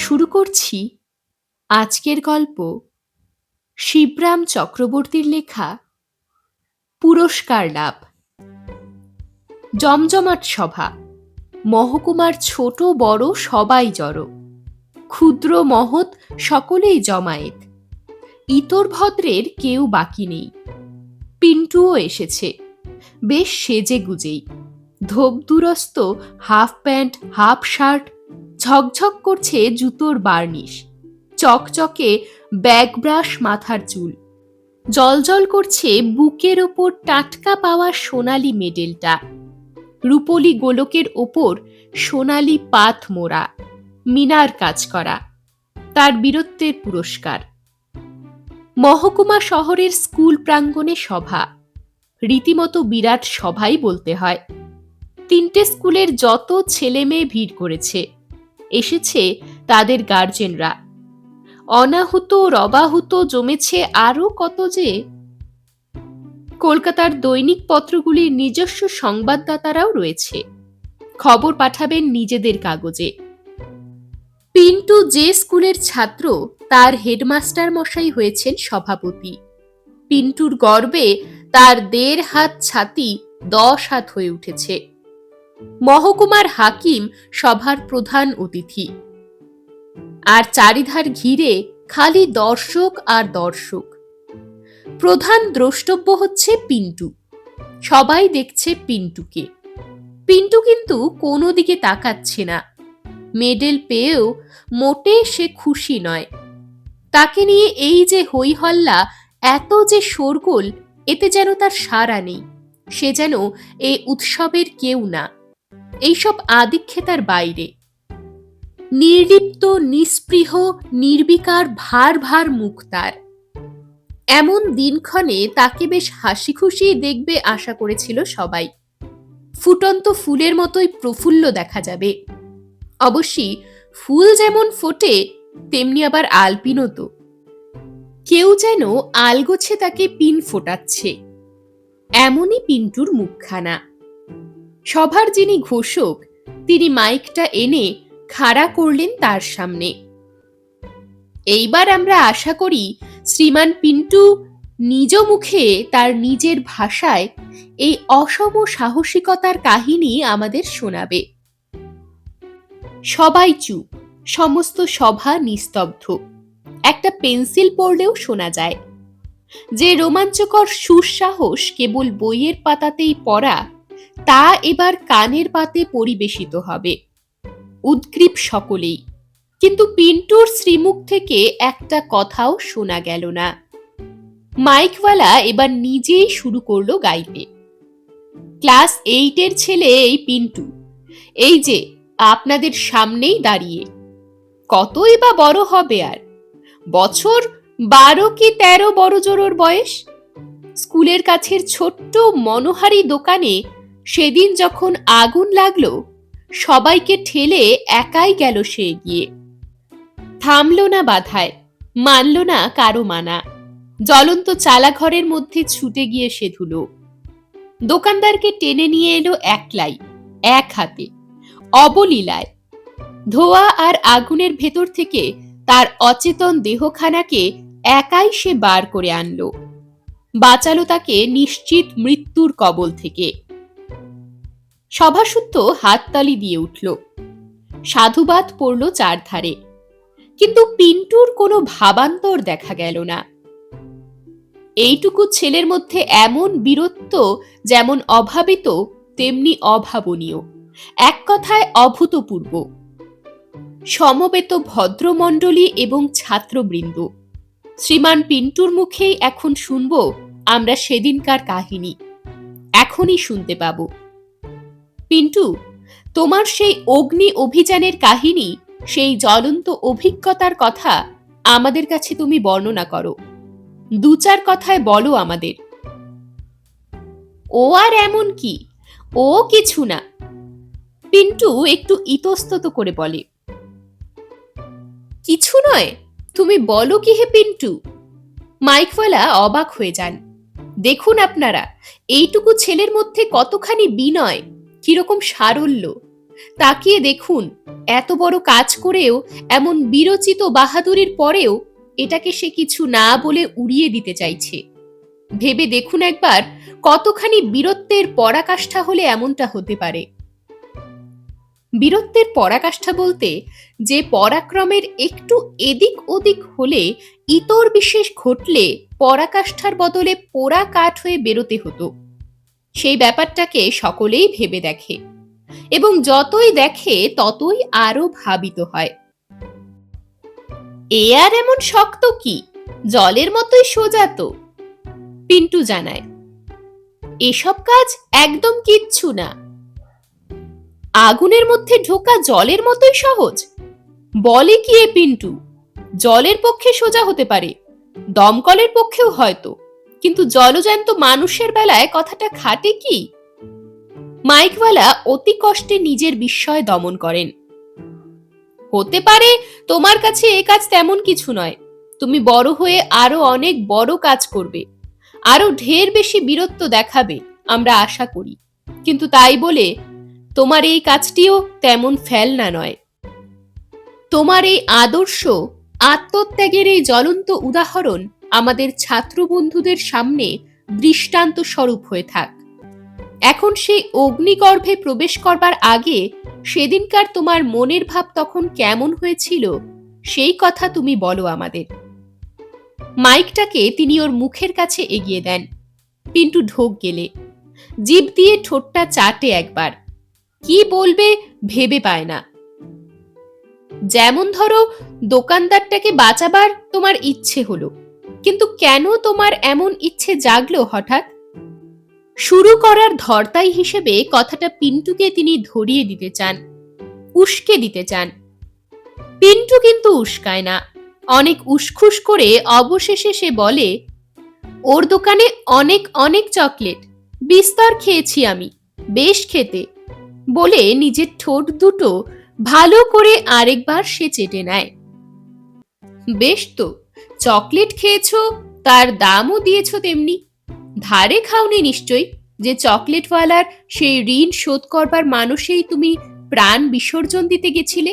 শুরু করছি আজকের গল্প শিবরাম চক্রবর্তীর লেখা পুরস্কার লাভ। জমজমাট সভা, মহকুমার ছোট বড় সবাই জড়ো, ক্ষুদ্র মহৎ সকলেই জমায়েত। ইতর ভদ্রের কেউ বাকি নেই। পিন্টুও এসেছে, বেশ সেজে গুজেই। ধোপদুরস্ত হাফ প্যান্ট, হাফ শার্ট, ঝকঝক করছে জুতোর বার্নিশ, চকচকে ব্যাগ ব্রাশ মাথার চুল, জলজল করছে বুকের ওপর টাটকা পাওয়া সোনালি মেডেলটা। রূপলি গোলকের ওপর সোনালি পাত মোড়া, মিনার কাজ করা, তার বীরত্বের পুরস্কার। মহকুমা শহরের স্কুল প্রাঙ্গণে সভা, রীতিমতো বিরাট সভাই বলতে হয়। 3টে স্কুলের যত ছেলে মেয়ে ভিড় করেছে, এসেছে তাদের গার্জেনরা, অনাহুত রবাহুত জমেছে আরো কত যে। কলকাতার দৈনিক পত্রগুলির নিজস্ব সংবাদদাতারাও রয়েছে, খবর পাঠাবেন নিজেদের কাগজে। পিন্টু যে স্কুলের ছাত্র, তার হেডমাস্টার মশাই হয়েছেন সভাপতি। পিন্টুর গর্বে তার 1.5 হাত ছাতি 10 হাত হয়ে উঠেছে। মহকুমার হাকিম সভার প্রধান অতিথি, আর চারিধার ঘিরে খালি দর্শক আর দর্শক। প্রধান দ্রষ্টব্য হচ্ছে পিন্টু। সবাই দেখছে পিন্টুকে। পিন্টু কিন্তু কোনো দিকে তাকাচ্ছে না। মেডেল পেয়েও মোটে সে খুশি নয়। তাকে নিয়ে এই যে হই হল্লা, এত যে শোরগোল, এতে যেন তার সাড়া নেই। সে যেন এ উৎসবের কেউ না, এইসব আদিক্ষেতার বাইরে। নির্লিপ্ত, নিস্পৃহ, নির্বিকার ভার ভার মুখ তার। এমন দিনক্ষণে তাকে বেশ হাসি খুশি দেখবে আশা করেছিল সবাই। ফুটন্ত ফুলের মতোই প্রফুল্ল দেখা যাবে। অবশ্যই ফুল যেমন ফোটে, তেমনি আবার আলপিনও তো। কেউ যেন আলগোছে তাকে পিন ফোটাচ্ছে, এমনই পিন্টুর মুখখানা। সভার যিনি ঘোষক, তিনি মাইকটা এনে খাড়া করলেন তার সামনে। এইবার আমরা আশা করি শ্রীমান পিন্টু নিজ মুখে তার নিজের ভাষায় এই অসম সাহসিকতার কাহিনী আমাদের শোনাবে। সবাই চুপ, সমস্ত সভা নিস্তব্ধ। একটা পেন্সিল পড়লেও শোনা যায়। যে রোমাঞ্চকর সুসাহস কেবল বইয়ের পাতাতেই পড়া, তা এবার কানের পাতে পরিবেশিত হবে। উদ্গ্রীব সকলেই, কিন্তু পিন্টুর শ্রীমুখ থেকে একটা কথাও শোনা গেল না। মাইকওয়ালা এবার নিজেই শুরু করলো গাইতে। ক্লাস 8-এর ছেলে এই পিন্টু, এই যে আপনাদের সামনেই দাঁড়িয়ে। কতই বা বড় হবে আর, বছর 12 কি 13 বড় জোর বয়স। স্কুলের কাছের ছোট্ট মনোহারি দোকানে সেদিন যখন আগুন লাগলো, সবাইকে ঠেলে একাই গেল সে এগিয়ে। থামলো না বাধায়, মানল না কারো মানা। জ্বলন্ত চালাঘরের মধ্যে ছুটে গিয়ে সে ধুলো। দোকানদারকে টেনে নিয়ে এলো একলাই, এক হাতে, অবলীলায়। ধোয়া আর আগুনের ভেতর থেকে তার অচেতন দেহখানাকে একাই সে বার করে আনলো, বাঁচালো তাকে নিশ্চিত মৃত্যুর কবল থেকে। সভাসূত্র হাততালি দিয়ে উঠল, সাধুবাদ পড়ল চারধারে, কিন্তু পিন্টুর কোনো ভাবান্তর দেখা গেল না। এইটুকু ছেলের মধ্যে এমন বীরত্ব যেমন অভাবিত, তেমনি অভাবনীয়, এক কথায় অভূতপূর্ব। সমবেত ভদ্রমণ্ডলী এবং ছাত্রবৃন্দ, শ্রীমান পিন্টুর মুখেই এখন শুনব আমরা সেদিনকার কাহিনী। এখনই শুনতে পাব। পিন্টু, তোমার সেই অগ্নি অভিযানের কাহিনী, সেই জ্বলন্ত অভিজ্ঞতার কথা আমাদের কাছে তুমি বর্ণনা করো। 2-4 কথায় বলো আমাদের। ও আর এমন কি, ও কিছু না, পিন্টু একটু ইতস্তত করে বলে। কিছু নয়? তুমি বলো কি হে পিন্টু? মাইকওয়ালা অবাক হয়ে যান। দেখুন আপনারা, এইটুকু ছেলের মধ্যে কতখানি বিনয়, কিরকম সারল্য। তাকিয়ে দেখুন, এত বড় কাজ করেও, এমন বীরোচিত বাহাদুরির পরেও এটাকে সে কিছু না বলে উড়িয়ে দিতে চাইছে। ভেবে দেখুন একবার, কতখানি বীরত্বের পরাকাষ্ঠা হলে এমনটা হতে পারে। বীরত্বের পরাকাষ্ঠা বলতে যে পরাক্রমের একটু এদিক ওদিক হলে, ইতর বিশেষ ঘটলে পরাকাষ্ঠার বদলে পোড়া কাঠ হয়ে বেরোতে হতো, সেই ব্যাপারটাকে সকলেই ভেবে দেখে, এবং যতই দেখে ততই আরো ভাবিত হয়। এ আর এমন শক্ত কি, জলের মতোই সোজা তো, পিন্টু জানায়। এসব কাজ একদম কিচ্ছু না। আগুনের মধ্যে ঢোকা জলের মতোই সহজ? বলে কি এ পিন্টু? জলের পক্ষে সোজা হতে পারে, দমকলের পক্ষেও হয়তো, কিন্তু জলজ্যান্ত মানুষের বেলায় কথাটা খাটে কি? মাইকওয়ালা অতি কষ্টে নিজের বিস্ময় দমন করেন। হতে পারে তোমার কাছে এ কাজ তেমন কিছু নয়, তুমি বড় হয়ে আরো অনেক বড় কাজ করবে, আরো ঢের বেশি বীরত্ব দেখাবে, আমরা আশা করি। কিন্তু তাই বলে তোমার এই কাজটিও তেমন ফেলনা নয়। তোমার এই আদর্শ, আত্মত্যাগের এই জ্বলন্ত উদাহরণ আমাদের ছাত্র বন্ধুদের সামনে দৃষ্টান্ত স্বরূপ হয়ে থাক। এখন সেই অগ্নিগর্ভে প্রবেশ করবার আগে সেদিনকার তোমার মনের ভাব তখন কেমন হয়েছিল, সেই কথা তুমি বলো আমাদের। মাইকটাকে তিনি ওর মুখের কাছে এগিয়ে দেন। পিন্টু ঢোক গেলে জিভ দিয়ে ঠোঁটটা চাটে একবার, কি বলবে ভেবে পায় না। যেমন ধরো, দোকানদারটাকে বাঁচাবার তোমার ইচ্ছে হলো, কিন্তু কেন তোমার এমন ইচ্ছে জাগলো হঠাৎ? শুরু করার ধর্তাই হিসেবে কথাটা পিন্টুকে তিনি ধরিয়ে দিতে চান, উস্কে দিতে চান। পিন্টু কিন্তু উস্কায় না, অনেক উসখুস করে অবশেষে সে বলে, ওর দোকানে অনেক অনেক চকলেট, বিস্তর খেয়েছি আমি, বেশ খেতে, বলে নিজের ঠোঁট দুটো ভালো করে আরেকবার সে চেটে নেয়। বেশ তো, চকলেট খেয়েছো, তার দামও দিয়েছো তেমনি, ধারে খাওনি নিশ্চয়ই, যে চকলেটওয়ালার সেই ঋণ শোধ করবার মানুষেই তুমি প্রাণ বিসর্জন দিতে গেছিলে।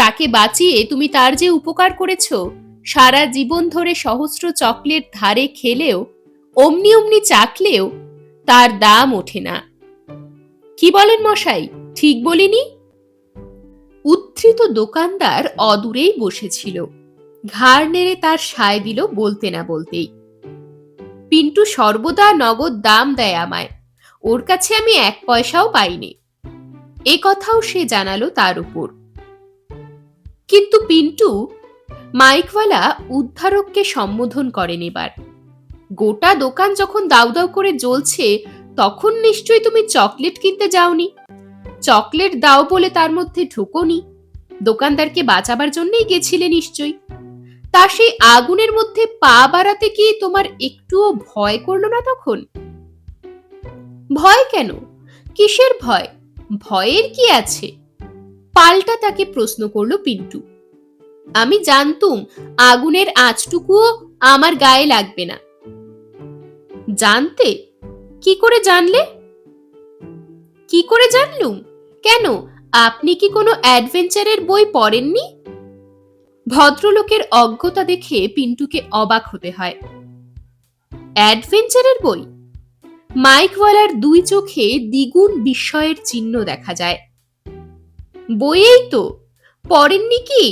তাকে বাঁচিয়ে তুমি তার যে উপকার করেছো, সারা জীবন ধরে সহস্র চকলেট ধারে খেলেও, অমনি অমনি চাকলেও তার দাম ওঠে না। কি বলেন মশাই, ঠিক বলিনি? উদ্ধৃত দোকানদার অদূরেই বসেছিল, ঘাড় নেড়ে তার সায় দিল বলতে না বলতেই। পিন্টু সর্বদা নগদ দাম দেয় আমায়, ওর কাছে আমি 1 পয়সাও পাইনি, এ কথাও সে জানালো তার উপর। কিন্তু পিন্টু, মাইকওয়ালা উদ্ধারককে সম্বোধন করেন এবার। গোটা দোকান যখন দাউ দাউ করে জ্বলছে, তখন নিশ্চয়ই তুমি চকলেট কিনতে যাওনি, চকলেট দাও বলে তার মধ্যে ঢুকোনি, দোকানদারকে বাঁচাবার জন্যই গেছিলে নিশ্চয়ই। তা সেই আগুনের মধ্যে পা বাড়াতে কি তোমার একটুও ভয় করলো না তখন? ভয় কেন? কিসের ভয়? ভয়ের কি আছে? পাল্টা তাকে প্রশ্ন করলো পিন্টু। আমি জানতুম আগুনের আঁচটুকুও আমার গায়ে লাগবে না। জানতে? কি করে জানলে? কি করে জানলুম? কেন, আপনি কি কোনো অ্যাডভেঞ্চারের বই পড়েননি? ভদ্রলোকের অজ্ঞতা দেখে পিন্টুকে অবাক হতে হয়। অ্যাডভেঞ্চারের বই? মাইকওয়ালার 2 চোখে দ্বিগুণ বিস্ময়ের চিহ্ন দেখা যায়। বইয়েই তো, পড়েননি কি?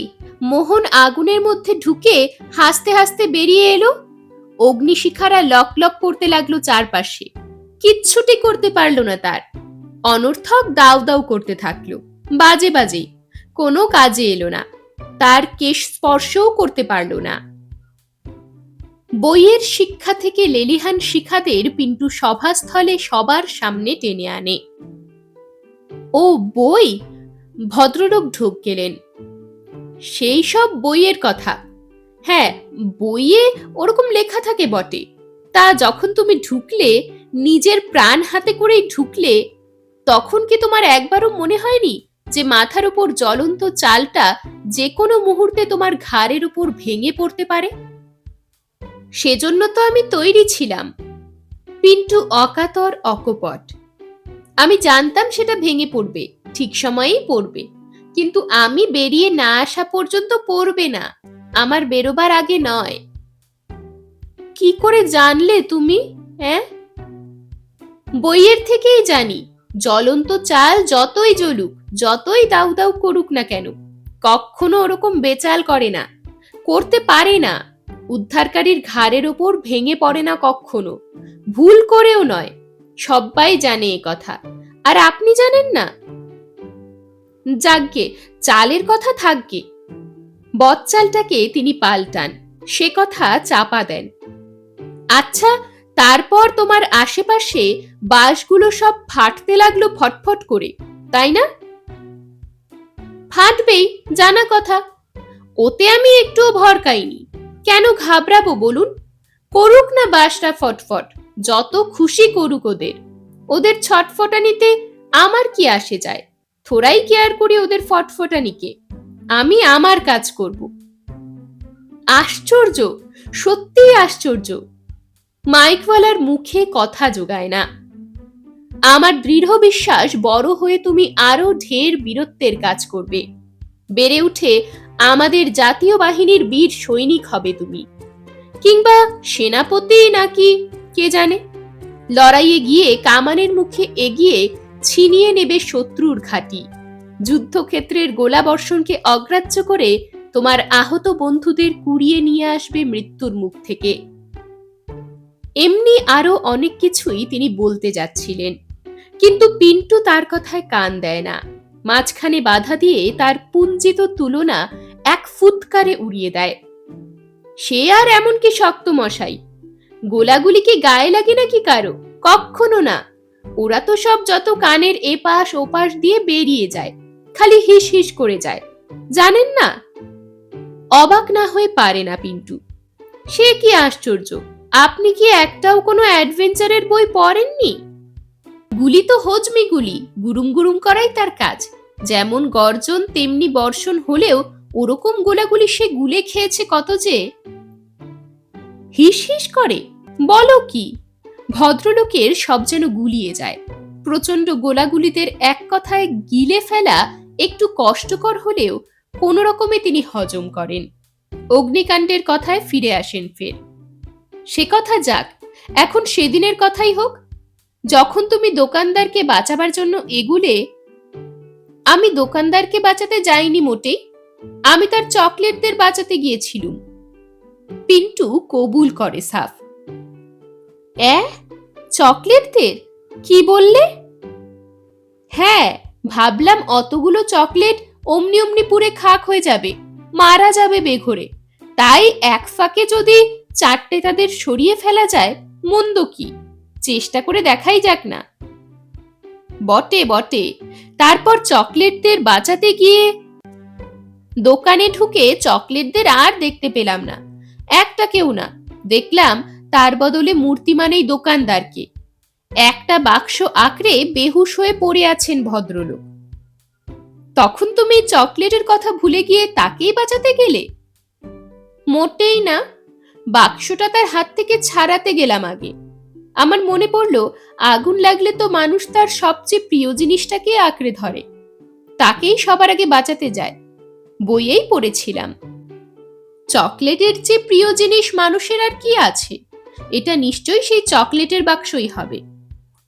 মোহন আগুনের মধ্যে ঢুকে হাসতে হাসতে বেরিয়ে এলো, অগ্নিশিখারা লক লক করতে লাগলো চারপাশে, কিচ্ছুটি করতে পারলো না তার, অনর্থক দাউ দাউ করতে থাকলো, বাজে বাজে, কোনো কাজে এলো না, তার কেশ স্পর্শও করতে পারলো না। বইয়ের শিক্ষা থেকে লেলিহান শিখাদের পিন্টু সভাস্থলে সবার সামনে টেনে আনে। ও বই? ভদ্রলোক ঢোক গেলেন। সেই সব বইয়ের কথা? হ্যাঁ, বইয়ে ওরকম লেখা থাকে বটে, তা যখন তুমি ঢুকলে, নিজের প্রাণ হাতে করেই ঢুকলে, তখন কি তোমার একবারও মনে হয়নি যে মাথার উপর জ্বলন্ত চালটা যে কোনো মুহূর্তে তোমার ঘাড়ের উপর ভেঙে পড়তে পারে? সেজন্য তো আমি তৈরি ছিলাম। পিন্টু অকাতর অকপট। আমি জানতাম সেটা ভেঙে পড়বে, ঠিক সময়েই পড়বে, কিন্তু আমি বেরিয়ে না আসা পর্যন্ত পড়বে না, আমার বেরোবার আগে নয়। কি করে জানলে তুমি? হ্যাঁ, বইয়ের থেকেই জানি। জ্বলন্ত চাল যতই জ্বলুক, যতই দাউ দাউ করুক না কেন, কখনো ওরকম বেচাল করে না, করতে পারে না। উদ্ধারকারীর ঘাড়ের ওপর ভেঙে পড়ে না কখনো, ভুল করেও নয়। সবাই জানে এ কথা, আর আপনি জানেন না? যাগ্গে, চালের কথা থাকগে। বচ্চালটাকে তিনি পাল্টান, সে কথা চাপা দেন। আচ্ছা, তারপর তোমার আশেপাশে বাঁশগুলো সব ফাটতে লাগলো ফটফট করে, তাই না? ফাটবেই, জানা কথা। ওতে আমি একটুও ভরকাইনি। কেন ঘাবড়াবো বলুন? করুক না বাঁশটা ফটফট, যত খুশি করুক ওদের। ওদের ছটফটানিতে আমার কি আসে যায়? থোড়াই কেয়ার করি ওদের ফটফটানিকে। আমি আমার কাজ করব। আশ্চর্য, সত্যিই আশ্চর্য। মাইকওয়ালার মুখে কথা জোগায় না। আমার দৃঢ় বিশ্বাস বড় হয়ে তুমি আরো ঢের বীরত্বের কাজ করবে। বেড়ে উঠে আমাদের জাতীয় বাহিনীর বীর সৈনিক হবে তুমি, কিংবা সেনাপতি নাকি কে জানে। লড়াইয়ে গিয়ে কামানের মুখে এগিয়ে ছিনিয়ে নেবে শত্রুর ঘাঁটি। যুদ্ধক্ষেত্রের গোলাবর্ষণকে অগ্রাহ্য করে তোমার আহত বন্ধুদের কুড়িয়ে নিয়ে আসবে মৃত্যুর মুখ থেকে। এমনি আরো অনেক কিছুই তিনি বলতে যাচ্ছিলেন, কিন্তু পিন্টু তার কথায় কান দেয় না। মাঝখানে বাধা দিয়ে তার পুঞ্জিত তুলনা এক ফুৎকারে উড়িয়ে দেয়। সে আর এমন কি শক্ত মশাই? গোলাগুলি কি গায়ে লাগে নাকি কারো? কখনো না। ওরা তো সব যত কানের এপাশ ওপাশ দিয়ে বেরিয়ে যায়, খালি হিস হিস করে যায়, জানেন না? অবাক না হয়ে পারে না পিন্টু। সে কি আশ্চর্য, আপনি কি একটাও কোনো অ্যাডভেঞ্চারের বই পড়েননি? গুলি তো হজমি গুলি, গুরুম গুরুম করাই তার কাজ। যেমন গর্জন তেমনি বর্ষণ হলেও ওরকম গোলাগুলি সে গুলে খেয়েছে কত যে। হিস হিস করে বলো কি? ভদ্রলোকের সব যেন গুলিয়ে যায়। প্রচন্ড গোলাগুলিদের এক কথায় গিলে ফেলা একটু কষ্টকর হলেও কোনো রকমে তিনি হজম করেন। অগ্নিকাণ্ডের কথায় ফিরে আসেন ফের। সে কথা যাক, এখন সেদিনের কথাই হোক, যখন তুমি দোকানদারকে বাঁচাবার জন্য এগুলে। আমি দোকানদারকে বাঁচাতে যাইনি মোটেই, আমি তার চকলেটদের বাঁচাতে গিয়েছিলুম। পিন্টু কবুল করে সাফ। চকলেটদের? কি বললে? হ্যাঁ, ভাবলাম অতগুলো চকলেট অমনি অমনি পুরে খাক হয়ে যাবে, মারা যাবে বেঘরে। তাই এক ফাঁকে যদি চারটে তাদের সরিয়ে ফেলা যায়, মন্দ কি? চেষ্টা করে দেখাই যাক না। বটে বটে। তারপর চকলেটদের বাঁচাতে গিয়ে দোকানে ঢুকে চকলেটদের আর দেখতে পেলাম না, একটাকেও না। দেখলাম তার বদলে মূর্তিমান এই দোকানদারকে। একটা বাক্স আঁকড়ে বেহুশ হয়ে পড়ে আছেন ভদ্রলোক। তখন তুমি চকলেটের কথা ভুলে গিয়ে তাকেই বাঁচাতে গেলে? মোটেই না, বাক্সটা তার হাত থেকে ছাড়াতে গেলাম আগে। আমার মনে পড়লো, আগুন লাগলে তো মানুষ তার সবচেয়ে প্রিয় জিনিসটাকে আঁকড়ে ধরে, তাকেই সবার আগে বাঁচাতে যায়। বইয়েই পড়েছিলাম। চকলেটের চেয়ে প্রিয় জিনিস মানুষের আর কি আছে? এটা নিশ্চয়ই সেই চকলেটের বাক্সই হবে,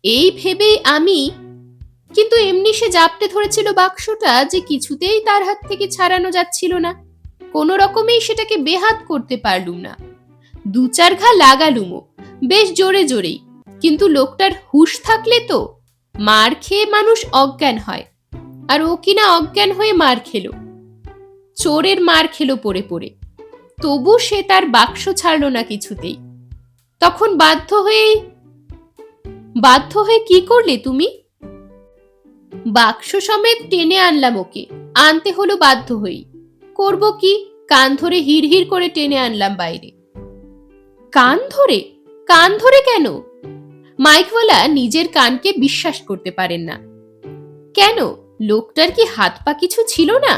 এই ভেবেই আমি। কিন্তু এমনি সে জাপটে ধরেছিল বাক্সটা যে কিছুতেই তার হাত থেকে ছাড়ানো যাচ্ছিল না। কোনো রকমেই সেটাকে বেহাত করতে পারলুম না। দু চার ঘা লাগালুমও, বেশ জোরে জোরেই। কিন্তু লোকটার হুঁশ থাকলে তো। মার খেয়ে মানুষ অজ্ঞান হয়, আর ও কিনা অজ্ঞান হয়ে মার খেলো, চোরের মার খেলো পড়ে পড়ে। তবু সে তার বাক্স ছাড়লো না কিছুতেই। তখন বাধ্য হয়ে কি করলে তুমি? বাক্স সমেত টেনে আনলাম ওকে, আনতে হলো বাধ্য হয়েই। করব কি, কান ধরে হিড় হিড় করে টেনে আনলাম বাইরে। কান ধরে? কান ধরে কেন? মাইকওয়ালা নিজের কানকে বিশ্বাস করতে পারেন না। কেন, লোকটার কি হাত পা কিছু ছিল না?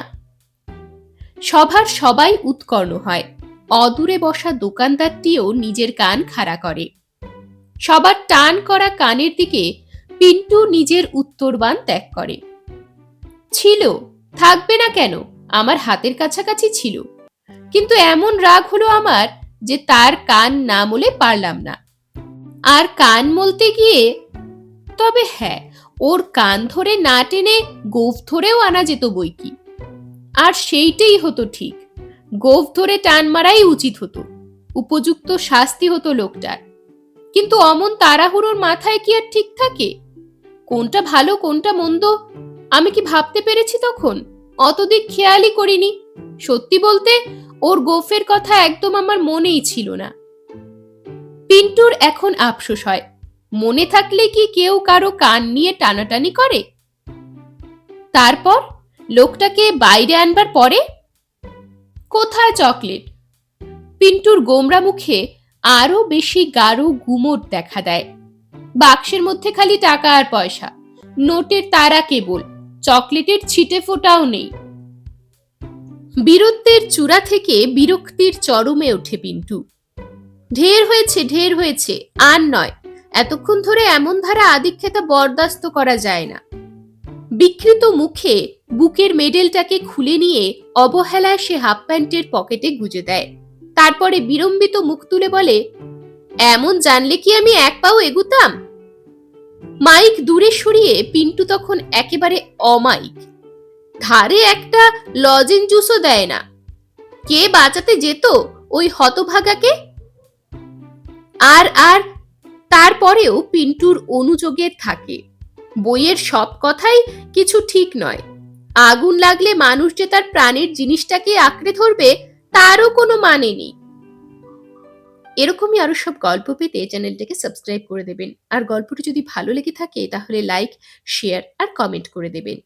সভার সবাই উৎকর্ণ হয়। অদূরে বসা দোকানদারটিও নিজের কান খাড়া করে। সবার টান করা কানের দিকে পিন্টু নিজের উত্তরবান ত্যাগ করে। ছিল, থাকবে না কেন, আমার হাতের কাছাকাছি ছিল, কিন্তু এমন রাগ হলো আমার যে তার কান না মলে পারলাম না। আর কান মলতে গিয়ে, তবে হ্যাঁ, ওর কান ধরে না টেনে গোঁফ ধরেও আনা যেত বইকি। আর সেইটাই হতো ঠিক, গোঁফ ধরে টান মারাই উচিত হতো, উপযুক্ত শাস্তি হতো লোকটার। কিন্তু অমন তাড়াহুড়োর মাথায় কি আর ঠিক থাকে? কোনটা ভালো কোনটা মন্দ আমি কি ভাবতে পেরেছি তখন? অতদিক খেয়ালই করিনি। সত্যি বলতে ওর গোঁফের কথা একদম আমার মনেই ছিল না। পিন্টুর এখন আফসোস হয়, মনে থাকলে কি কেউ কারো কান নিয়ে টানাটানি করে? তারপর লোকটাকে বাইরে আনবার পরে কোথায় চকলেট? পিন্টুর গোমরা মুখে আরো বেশি গাঢ় গুমোট দেখা দেয়। বাক্সের মধ্যে খালি টাকা আর পয়সা, নোটের তারা কেবল, চকলেটের ছিটে ফোটাও নেই। বীরত্বের চূড়া থেকে বিরক্তির চরমে ওঠে পিন্টু। ঢের হয়েছে, ঢের হয়েছে, আর নয়, এতক্ষণ ধরে এমন ধারা আদিক্ষেতা বরদাস্ত করা যায় না। বিকৃত মুখে বুকের মেডেলটাকে খুলে নিয়ে অবহেলায় সে হাফ প্যান্টের পকেটে গুজে দেয়। তারপরে বিড়ম্বিত মুখ তুলে বলে, এমন জানলে কি আমি এক পাও এগুতাম? মাইক দূরে সরিয়ে পিন্টু তখন একেবারে অমাইক, ধারে একটা লজেন জুসও দেয় না। কে বাঁচাতে যেত ওই হতভাগাকে? আর আর তারপরেও পিন্টুর অনুযোগের থাকে, বইয়ের সব কথাই কিছু ঠিক নয়। আগুন লাগলে মানুষ যে তার প্রাণের জিনিসটাকে আঁকড়ে ধরবে তারও কোনো মানে নেই। এরকমই আরো সব গল্প পেতে চ্যানেলটাকে সাবস্ক্রাইব করে দেবেন। আর গল্পটি যদি ভালো লেগে থাকে তাহলে লাইক, শেয়ার আর কমেন্ট করে দেবেন।